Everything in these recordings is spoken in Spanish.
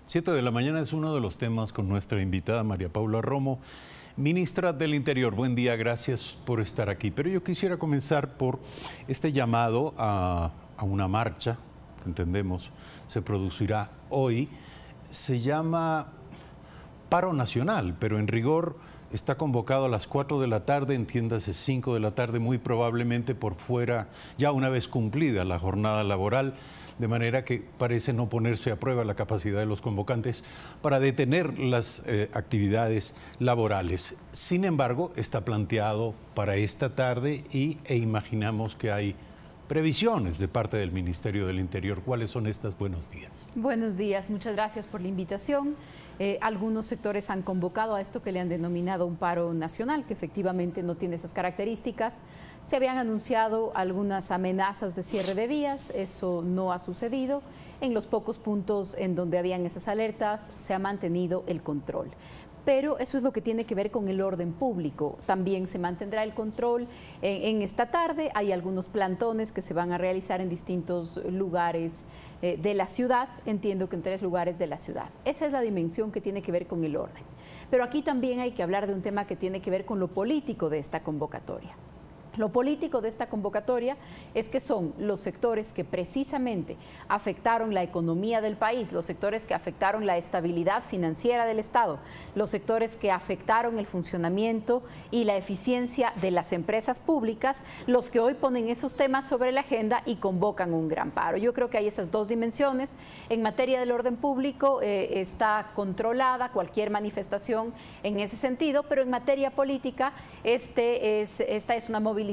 7 de la mañana es uno de los temas con nuestra invitada María Paula Romo, ministra del Interior. Buen día, gracias por estar aquí. Pero yo quisiera comenzar por este llamado a una marcha, que entendemos se producirá hoy. Se llama Paro Nacional, pero en rigor está convocado a las 4 de la tarde, entiéndase 5 de la tarde, muy probablemente por fuera, ya una vez cumplida la jornada laboral, de manera que parece no ponerse a prueba la capacidad de los convocantes para detener las actividades laborales. Sin embargo, está planteado para esta tarde e imaginamos que hay previsiones de parte del Ministerio del Interior. ¿Cuáles son estas? Buenos días. Buenos días, muchas gracias por la invitación. Algunos sectores han convocado a esto que le han denominado un paro nacional, que efectivamente no tiene esas características. Se habían anunciado algunas amenazas de cierre de vías, eso no ha sucedido. En los pocos puntos en donde habían esas alertas se ha mantenido el control. Pero eso es lo que tiene que ver con el orden público. También se mantendrá el control en esta tarde. Hay algunos plantones que se van a realizar en distintos lugares de la ciudad. Entiendo que en 3 lugares de la ciudad. Esa es la dimensión que tiene que ver con el orden. Pero aquí también hay que hablar de un tema que tiene que ver con lo político de esta convocatoria. Lo político de esta convocatoria es que son los sectores que precisamente afectaron la economía del país, los sectores que afectaron la estabilidad financiera del Estado, los sectores que afectaron el funcionamiento y la eficiencia de las empresas públicas, los que hoy ponen esos temas sobre la agenda y convocan un gran paro. Yo creo que hay esas dos dimensiones. En materia del orden público está controlada cualquier manifestación en ese sentido, pero en materia política esta es una movilización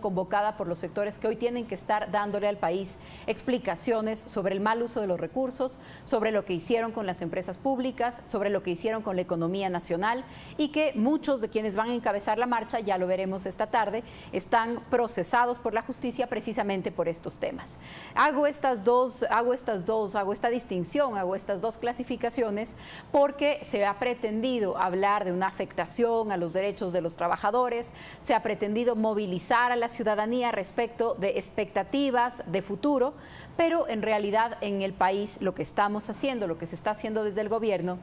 convocada por los sectores que hoy tienen que estar dándole al país explicaciones sobre el mal uso de los recursos, sobre lo que hicieron con las empresas públicas, sobre lo que hicieron con la economía nacional y que muchos de quienes van a encabezar la marcha, ya lo veremos esta tarde, están procesados por la justicia precisamente por estos temas. Hago esta distinción, hago estas dos clasificaciones porque se ha pretendido hablar de una afectación a los derechos de los trabajadores, se ha pretendido movilizar a la ciudadanía respecto de expectativas de futuro, pero en realidad en el país lo que estamos haciendo, lo que se está haciendo desde el gobierno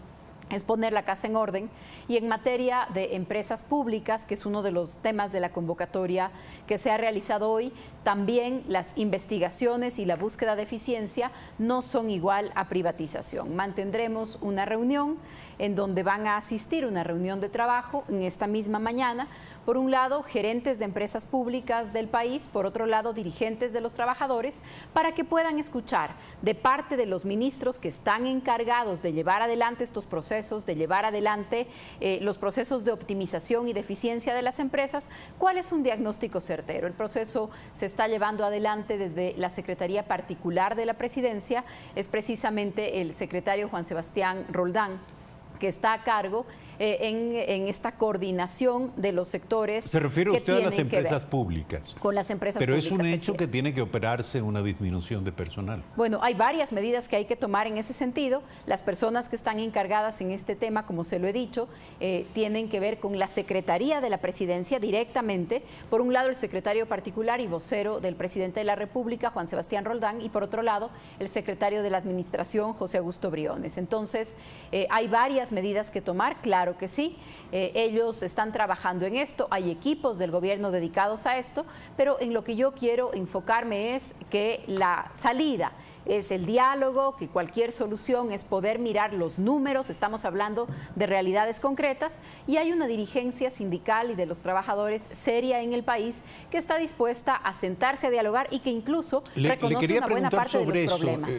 es poner la casa en orden. Y en materia de empresas públicas, que es uno de los temas de la convocatoria que se ha realizado hoy, también las investigaciones y la búsqueda de eficiencia no son igual a privatización. Mantendremos una reunión en donde van a asistir, una reunión de trabajo en esta misma mañana, por un lado gerentes de empresas públicas del país, por otro lado dirigentes de los trabajadores, para que puedan escuchar de parte de los ministros que están encargados de llevar adelante estos procesos, de llevar adelante los procesos de optimización y de eficiencia de las empresas, cuál es un diagnóstico certero. El proceso se está llevando adelante desde la Secretaría Particular de la Presidencia, es precisamente el secretario Juan Sebastián Roldán que está a cargo en esta coordinación de los sectores. Se refiere usted a las empresas públicas. Con las empresas públicas. Pero es un hecho que tiene que operarse una disminución de personal. Bueno, hay varias medidas que hay que tomar en ese sentido. Las personas que están encargadas en este tema, como se lo he dicho, tienen que ver con la Secretaría de la Presidencia directamente. Por un lado, el secretario particular y vocero del presidente de la República, Juan Sebastián Roldán, y por otro lado, el secretario de la Administración, José Augusto Briones. Entonces, hay varias medidas que tomar, claro que sí, ellos están trabajando en esto, hay equipos del gobierno dedicados a esto, pero en lo que yo quiero enfocarme es que la salida es el diálogo, que cualquier solución es poder mirar los números, estamos hablando de realidades concretas y hay una dirigencia sindical y de los trabajadores seria en el país que está dispuesta a sentarse a dialogar y que incluso reconoce una buena parte de los problemas.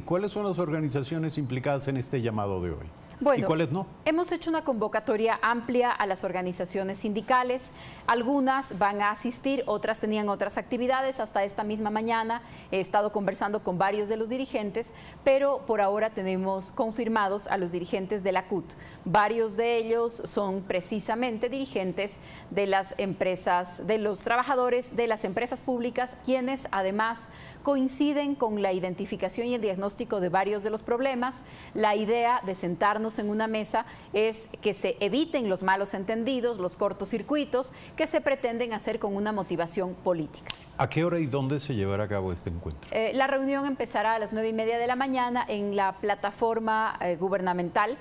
¿Cuáles son las organizaciones implicadas en este llamado de hoy? Bueno, ¿y cuáles no? Hemos hecho una convocatoria amplia a las organizaciones sindicales. Algunas van a asistir, otras tenían otras actividades. Hasta esta misma mañana he estado conversando con varios de los dirigentes, pero por ahora tenemos confirmados a los dirigentes de la CUT. Varios de ellos son precisamente dirigentes de las empresas, de los trabajadores de las empresas públicas, quienes además coinciden con la identificación y el diagnóstico de varios de los problemas. La idea de sentarnos en una mesa es que se eviten los malos entendidos, los cortocircuitos que se pretenden hacer con una motivación política. ¿A qué hora y dónde se llevará a cabo este encuentro? La reunión empezará comenzará a las 9:30 de la mañana en la plataforma gubernamental.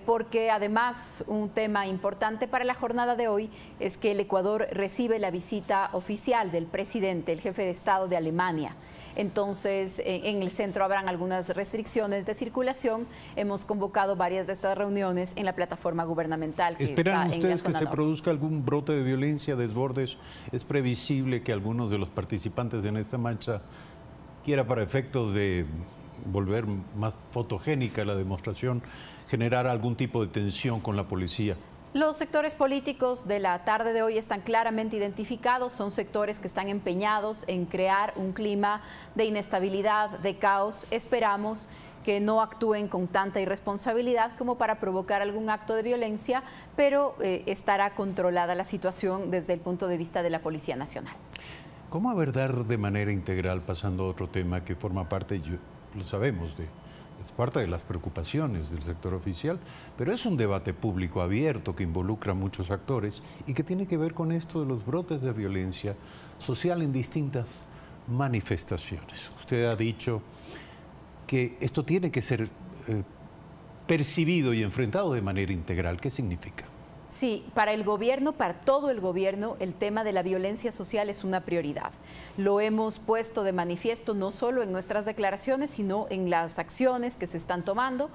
Porque además un tema importante para la jornada de hoy es que el Ecuador recibe la visita oficial del presidente, el jefe de Estado de Alemania. Entonces, en el centro habrán algunas restricciones de circulación. Hemos convocado varias de estas reuniones en la plataforma gubernamental. ¿Esperan ustedes que se produzca algún brote de violencia, desbordes? ¿Es previsible que algunos de los participantes en esta marcha quiera, para efectos de volver más fotogénica la demostración, generar algún tipo de tensión con la policía? Los sectores políticos de la tarde de hoy están claramente identificados, son sectores que están empeñados en crear un clima de inestabilidad, de caos. Esperamos que no actúen con tanta irresponsabilidad como para provocar algún acto de violencia, pero estará controlada la situación desde el punto de vista de la Policía Nacional. ¿Cómo abordar de manera integral, pasando a otro tema que forma parte, lo sabemos, es parte de las preocupaciones del sector oficial, pero es un debate público abierto que involucra a muchos actores y que tiene que ver con esto de los brotes de violencia social en distintas manifestaciones? Usted ha dicho que esto tiene que ser percibido y enfrentado de manera integral. ¿Qué significa? Sí, para el gobierno, para todo el gobierno, el tema de la violencia social es una prioridad. Lo hemos puesto de manifiesto no solo en nuestras declaraciones, sino en las acciones que se están tomando.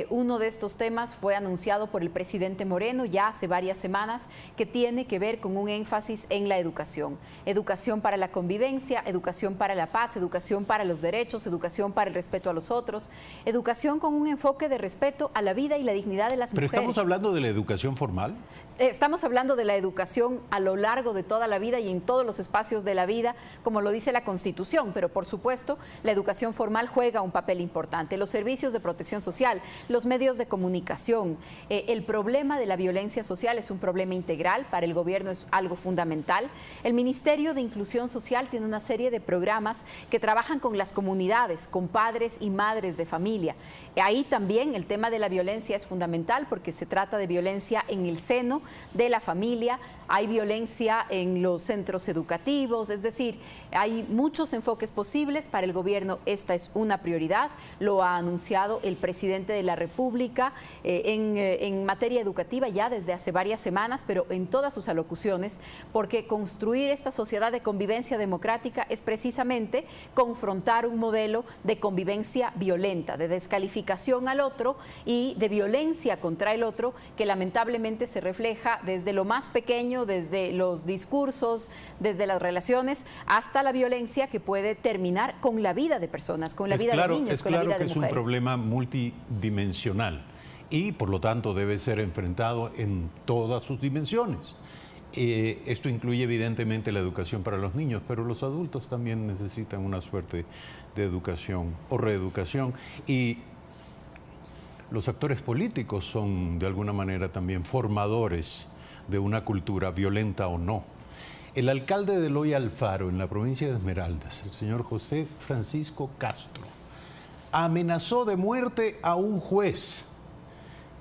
Uno de estos temas fue anunciado por el presidente Moreno ya hace varias semanas, que tiene que ver con un énfasis en la educación. Educación para la convivencia, educación para la paz, educación para los derechos, educación para el respeto a los otros, educación con un enfoque de respeto a la vida y la dignidad de las mujeres. ¿Pero estamos hablando de la educación formal? Estamos hablando de la educación a lo largo de toda la vida y en todos los espacios de la vida, como lo dice la Constitución, pero por supuesto la educación formal juega un papel importante. Los servicios de protección social, los medios de comunicación. El problema de la violencia social es un problema integral, para el gobierno es algo fundamental. El Ministerio de Inclusión Social tiene una serie de programas que trabajan con las comunidades, con padres y madres de familia. Ahí también el tema de la violencia es fundamental porque se trata de violencia en el seno de la familia, hay violencia en los centros educativos, es decir, hay muchos enfoques posibles. Para el gobierno esta es una prioridad, lo ha anunciado el presidente de la República en materia educativa ya desde hace varias semanas, pero en todas sus alocuciones, porque construir esta sociedad de convivencia democrática es precisamente confrontar un modelo de convivencia violenta, de descalificación al otro y de violencia contra el otro, que lamentablemente se refleja desde lo más pequeño, desde los discursos, desde las relaciones, hasta la violencia que puede terminar con la vida de personas, con la vida de niños, con la vida de mujeres. Es claro que es un problema multidimensional y por lo tanto debe ser enfrentado en todas sus dimensiones. Esto incluye evidentemente la educación para los niños, pero los adultos también necesitan una suerte de educación o reeducación, y los actores políticos son de alguna manera también formadores de una cultura, violenta o no. El alcalde de Eloy Alfaro, en la provincia de Esmeraldas, el señor José Francisco Castro, amenazó de muerte a un juez,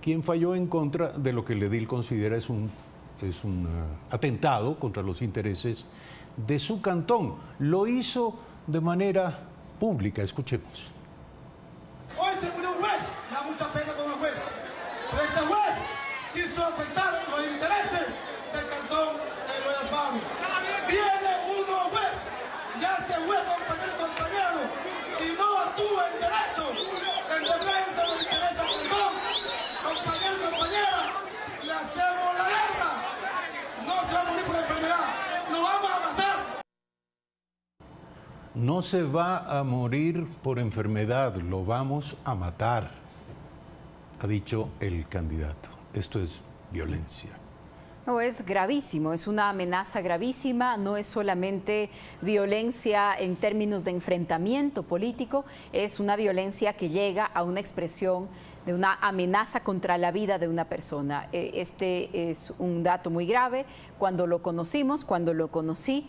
quien falló en contra de lo que el edil considera es un atentado contra los intereses de su cantón. Lo hizo de manera pública. Escuchemos. Hoy se murió un juez, me da mucha pena con el juez, pero este juez quiso afectar los intereses del cantón de Eloy Alfaro. Viene uno juez, ya se juez compañero, si no actúa en derecho, en defensa de los intereses del cantón, compañero y compañera, le hacemos la guerra. No se va a morir por la enfermedad, nos vamos a matar. No se va a morir por enfermedad, lo vamos a matar, ha dicho el candidato. Esto es violencia. No, es gravísimo, es una amenaza gravísima, no es solamente violencia en términos de enfrentamiento político, es una violencia que llega a una expresión de una amenaza contra la vida de una persona. Este es un dato muy grave. Cuando lo conocimos, cuando lo conocí,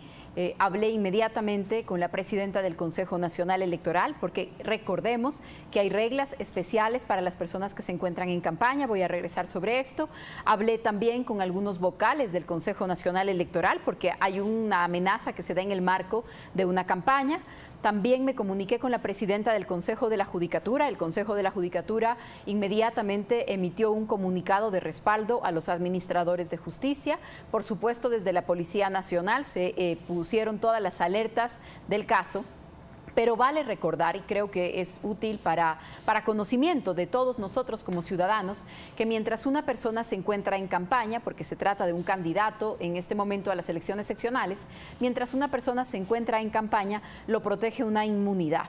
hablé inmediatamente con la presidenta del Consejo Nacional Electoral, porque recordemos que hay reglas especiales para las personas que se encuentran en campaña. Voy a regresar sobre esto. Hablé también con algunos vocales del Consejo Nacional Electoral, porque hay una amenaza que se da en el marco de una campaña. También me comuniqué con la presidenta del Consejo de la Judicatura. El Consejo de la Judicatura inmediatamente emitió un comunicado de respaldo a los administradores de justicia. Por supuesto, desde la Policía Nacional se pusieron todas las alertas del caso. Pero vale recordar, y creo que es útil para conocimiento de todos nosotros como ciudadanos, que mientras una persona se encuentra en campaña, porque se trata de un candidato en este momento a las elecciones seccionales, mientras una persona se encuentra en campaña, lo protege una inmunidad.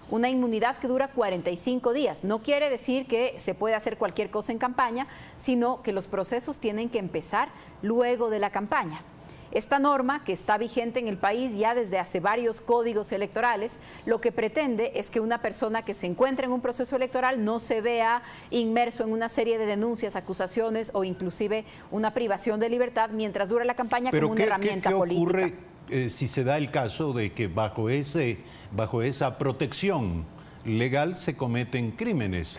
Una inmunidad que dura 45 días. No quiere decir que se puede hacer cualquier cosa en campaña, sino que los procesos tienen que empezar luego de la campaña. Esta norma, que está vigente en el país ya desde hace varios códigos electorales, lo que pretende es que una persona que se encuentre en un proceso electoral no se vea inmerso en una serie de denuncias, acusaciones o inclusive una privación de libertad mientras dura la campaña como una herramienta política. ¿Qué ocurre si se da el caso de que bajo esa protección legal se cometen crímenes?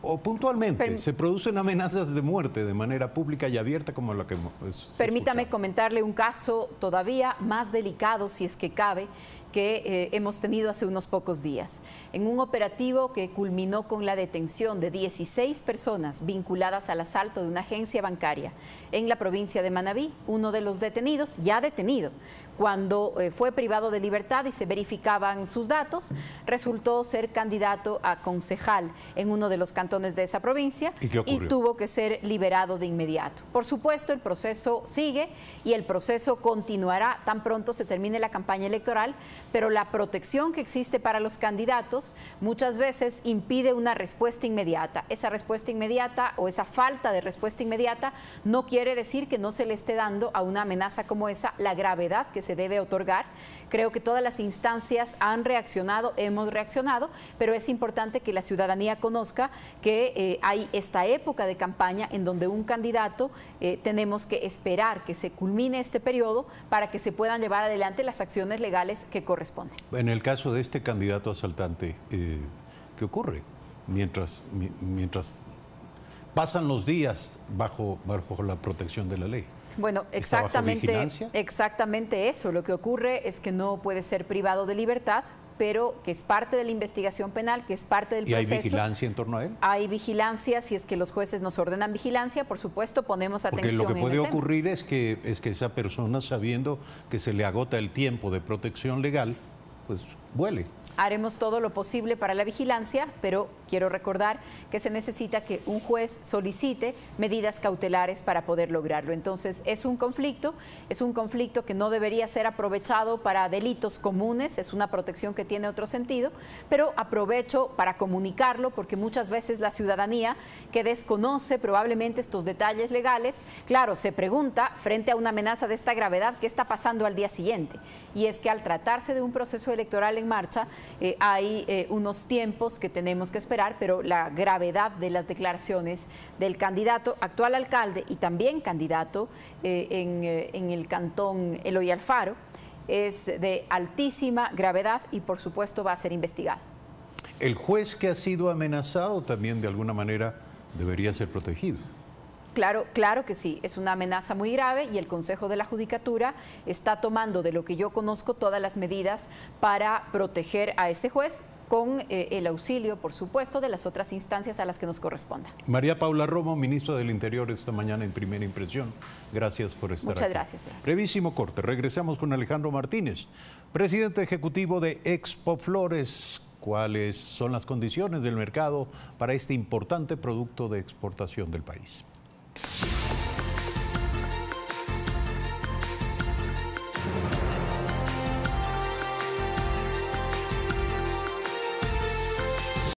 O puntualmente se producen amenazas de muerte de manera pública y abierta como la que hemos Permítame escuchado. comentarle un caso todavía más delicado, si es que cabe, que hemos tenido hace unos pocos días. En un operativo que culminó con la detención de 16 personas vinculadas al asalto de una agencia bancaria en la provincia de Manabí, uno de los detenidos, ya detenido, cuando fue privado de libertad y se verificaban sus datos, resultó ser candidato a concejal en uno de los cantones de esa provincia y tuvo que ser liberado de inmediato. Por supuesto, el proceso sigue y el proceso continuará tan pronto se termine la campaña electoral, pero la protección que existe para los candidatos muchas veces impide una respuesta inmediata. Esa respuesta inmediata o esa falta de respuesta inmediata no quiere decir que no se le esté dando a una amenaza como esa la gravedad que se debe otorgar. Creo que todas las instancias han reaccionado, hemos reaccionado, pero es importante que la ciudadanía conozca que hay esta época de campaña en donde un candidato tenemos que esperar que se culmine este periodo para que se puedan llevar adelante las acciones legales que corresponden. En el caso de este candidato asaltante, ¿qué ocurre? Mientras pasan los días bajo la protección de la ley. Bueno, exactamente eso. Lo que ocurre es que no puede ser privado de libertad, pero que es parte de la investigación penal, que es parte del proceso. ¿Y hay vigilancia en torno a él? Hay vigilancia, si es que los jueces nos ordenan vigilancia, por supuesto, ponemos atención. Porque lo que puede ocurrir es que esa persona, sabiendo que se le agota el tiempo de protección legal, pues vuele. Haremos todo lo posible para la vigilancia, pero quiero recordar que se necesita que un juez solicite medidas cautelares para poder lograrlo. Entonces, es un conflicto que no debería ser aprovechado para delitos comunes, es una protección que tiene otro sentido, pero aprovecho para comunicarlo porque muchas veces la ciudadanía que desconoce probablemente estos detalles legales, claro, se pregunta frente a una amenaza de esta gravedad, ¿qué está pasando al día siguiente? Y es que al tratarse de un proceso electoral en marcha, hay unos tiempos que tenemos que esperar, pero la gravedad de las declaraciones del candidato, actual alcalde y también candidato en el cantón Eloy Alfaro, es de altísima gravedad y por supuesto va a ser investigado. El juez que ha sido amenazado también de alguna manera debería ser protegido. Claro que sí, es una amenaza muy grave y el Consejo de la Judicatura está tomando, de lo que yo conozco, todas las medidas para proteger a ese juez con el auxilio, por supuesto, de las otras instancias a las que nos corresponda. María Paula Romo, ministra del Interior, esta mañana en Primera Impresión. Gracias por estar aquí. Muchas gracias. Brevísimo corte. Regresamos con Alejandro Martínez, presidente ejecutivo de Expo Flores. ¿Cuáles son las condiciones del mercado para este importante producto de exportación del país?